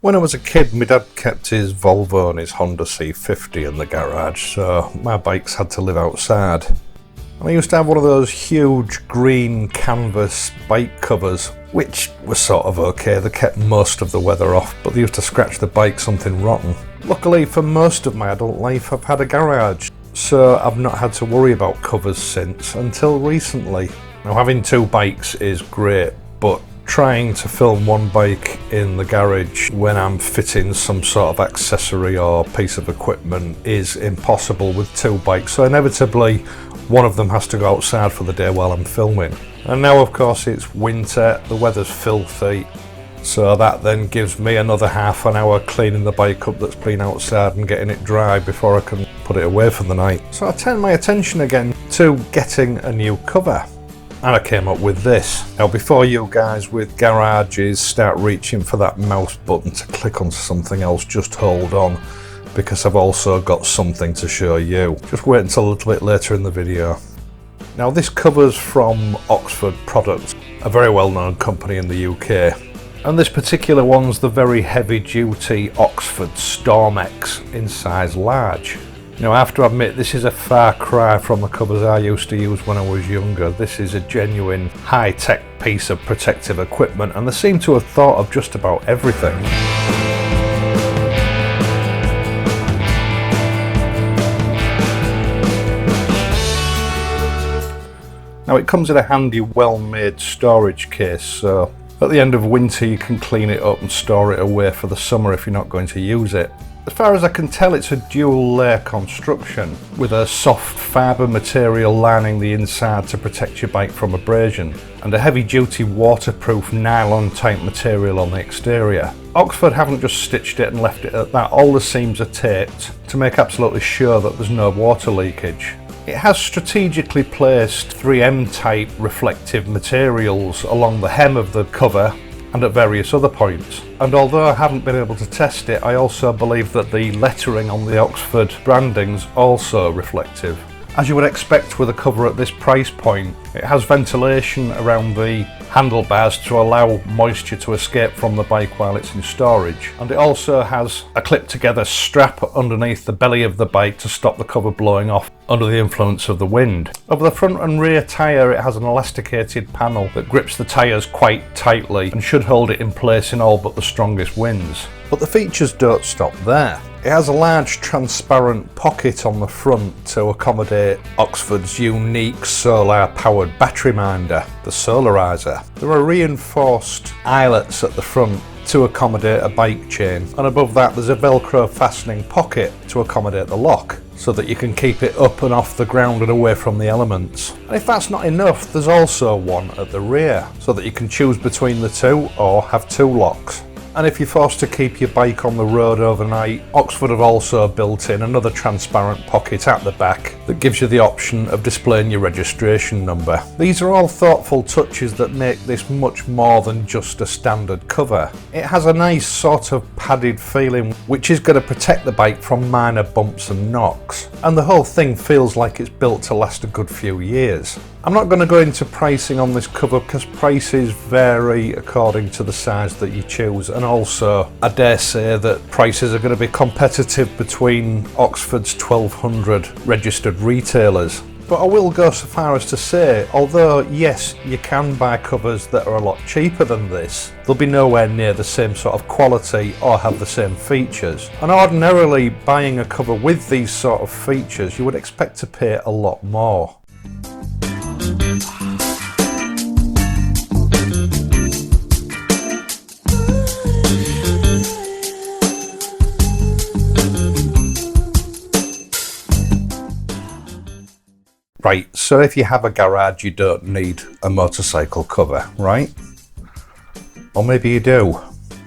When I was a kid, my dad kept his Volvo and his Honda C50 in the garage, so my bikes had to live outside. And I used to have one of those huge green canvas bike covers, which was sort of okay. They kept most of the weather off, but they used to scratch the bike something rotten. Luckily, for most of my adult life, I've had a garage, so I've not had to worry about covers since, until recently. Now, having two bikes is great, but trying to film one bike in the garage when I'm fitting some sort of accessory or piece of equipment is impossible with two bikes, so inevitably one of them has to go outside for the day while I'm filming. And now of course it's winter, the weather's filthy, so that then gives me another half an hour cleaning the bike up that's been outside and getting it dry before I can put it away for the night. So I turned my attention again to getting a new cover. And I came up with this. Now, before you guys with garages start reaching for that mouse button to click onto something else, just hold on, because I've also got something to show you. Just wait until a little bit later in the video. Now, this cover's from Oxford Protex, a very well-known company in the UK. And this particular one's the very heavy-duty Oxford Stormex in size large. Now, I have to admit, this is a far cry from the covers I used to use when I was younger. This is a genuine high-tech piece of protective equipment, and they seem to have thought of just about everything. Now, it comes in a handy, well-made storage case, so at the end of winter you can clean it up and store it away for the summer if you're not going to use it. As far as I can tell, it's a dual layer construction with a soft fibre material lining the inside to protect your bike from abrasion, and a heavy duty waterproof nylon type material on the exterior. Oxford haven't just stitched it and left it at that, all the seams are taped to make absolutely sure that there's no water leakage. It has strategically placed 3M type reflective materials along the hem of the cover and at various other points. And although I haven't been able to test it, I also believe that the lettering on the Oxford branding's also reflective. As you would expect with a cover at this price point, it has ventilation around the handlebars to allow moisture to escape from the bike while it's in storage. And it also has a clipped together strap underneath the belly of the bike to stop the cover blowing off under the influence of the wind. Over the front and rear tyre, it has an elasticated panel that grips the tyres quite tightly and should hold it in place in all but the strongest winds. But the features don't stop there. It has a large transparent pocket on the front to accommodate Oxford's unique solar-powered battery minder, the Solarizer. There are reinforced eyelets at the front to accommodate a bike chain, and above that there's a Velcro fastening pocket to accommodate the lock, so that you can keep it up and off the ground and away from the elements. And if that's not enough, there's also one at the rear, so that you can choose between the two or have two locks. And if you're forced to keep your bike on the road overnight, Oxford have also built in another transparent pocket at the back that gives you the option of displaying your registration number. These are all thoughtful touches that make this much more than just a standard cover. It has a nice sort of padded feeling which is going to protect the bike from minor bumps and knocks. And the whole thing feels like it's built to last a good few years. I'm not going to go into pricing on this cover because prices vary according to the size that you choose, and also I dare say that prices are going to be competitive between Oxford's 1,200 registered retailers. But I will go so far as to say, although yes, you can buy covers that are a lot cheaper than this, they'll be nowhere near the same sort of quality or have the same features. And ordinarily, buying a cover with these sort of features, you would expect to pay a lot more. Right, so if you have a garage, you don't need a motorcycle cover, right? Or maybe you do.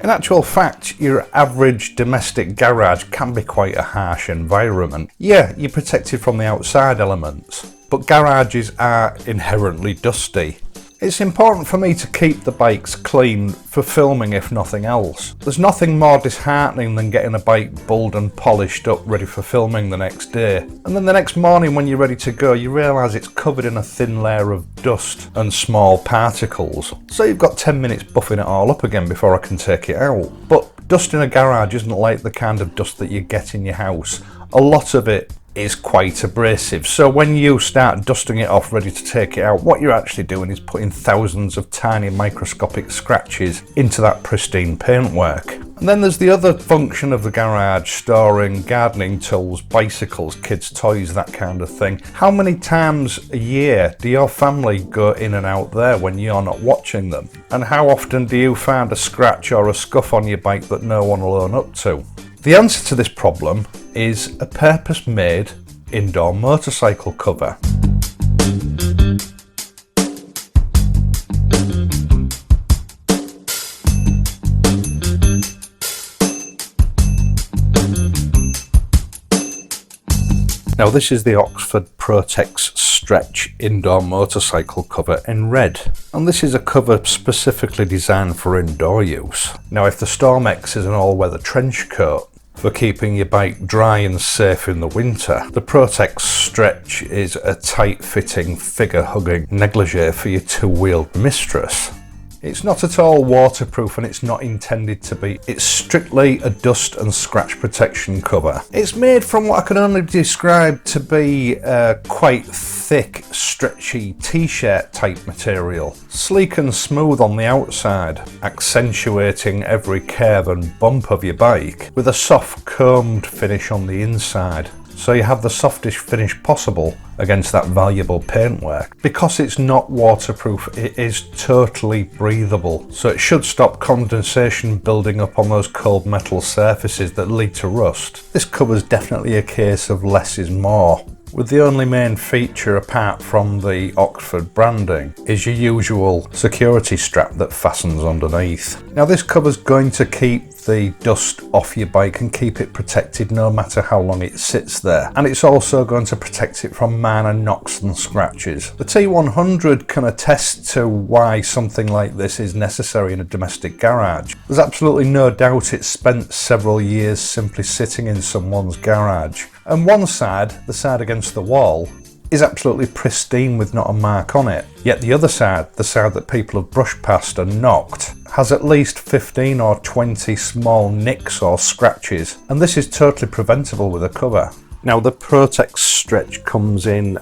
In actual fact, your average domestic garage can be quite a harsh environment. Yeah, you're protected from the outside elements, but garages are inherently dusty. It's important for me to keep the bikes clean for filming if nothing else. There's nothing more disheartening than getting a bike bulled and polished up ready for filming the next day. And then the next morning when you're ready to go, you realise it's covered in a thin layer of dust and small particles. So you've got 10 minutes buffing it all up again before I can take it out. But Dust in a garage isn't like the kind of dust that you get in your house. A lot of it is quite abrasive, so when you start dusting it off ready to take it out, what you're actually doing is putting thousands of tiny microscopic scratches into that pristine paintwork. And then there's the other function of the garage, storing gardening tools, bicycles, kids' toys, that kind of thing. How many times a year do your family go in and out there when you're not watching them? And how often do you find a scratch or a scuff on your bike that no one will own up to? The answer to this problem is a purpose-made indoor motorcycle cover. Now this is the Oxford Protex Stretch Indoor Motorcycle cover in red, and this is a cover specifically designed for indoor use. Now if the StormX is an all-weather trench coat for keeping your bike dry and safe in the winter, the Protex Stretch is a tight-fitting, figure-hugging negligee for your two-wheeled mistress. It's not at all waterproof and it's not intended to be. It's strictly a dust and scratch protection cover. It's made from what I can only describe to be quite thick, stretchy t-shirt type material. Sleek and smooth on the outside, accentuating every curve and bump of your bike, with a soft combed finish on the inside. So you have the softest finish possible against that valuable paintwork. Because it's not waterproof, it is totally breathable, so it should stop condensation building up on those cold metal surfaces that lead to rust. This cover's definitely a case of less is more, with the only main feature apart from the Oxford branding is your usual security strap that fastens underneath. Now this cover's going to keep the dust off your bike and keep it protected no matter how long it sits there, and it's also going to protect it from minor knocks and scratches. The T100 can attest to why something like this is necessary in a domestic garage. There's absolutely no doubt it's spent several years simply sitting in someone's garage, and one side, the side against the wall, is absolutely pristine with not a mark on it. Yet the other side, the side that people have brushed past and knocked, has at least 15 or 20 small nicks or scratches, and this is totally preventable with a cover. Now the Protex Stretch comes in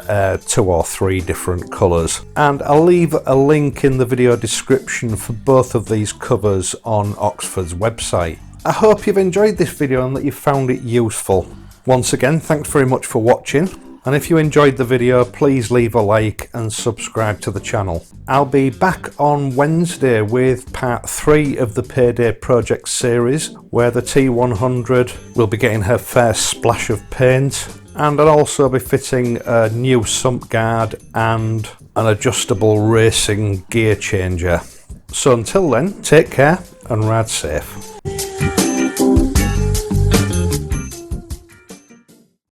2 or 3 different colours, and I'll leave a link in the video description for both of these covers on Oxford's website. I hope you've enjoyed this video and that you found it useful. Once again, thanks very much for watching. And if you enjoyed the video, please leave a like and subscribe to the channel. I'll be back on Wednesday with part 3 of the Payday Project series, where the T100 will be getting her first splash of paint, and I'll also be fitting a new sump guard and an adjustable racing gear changer. So until then, take care and ride safe.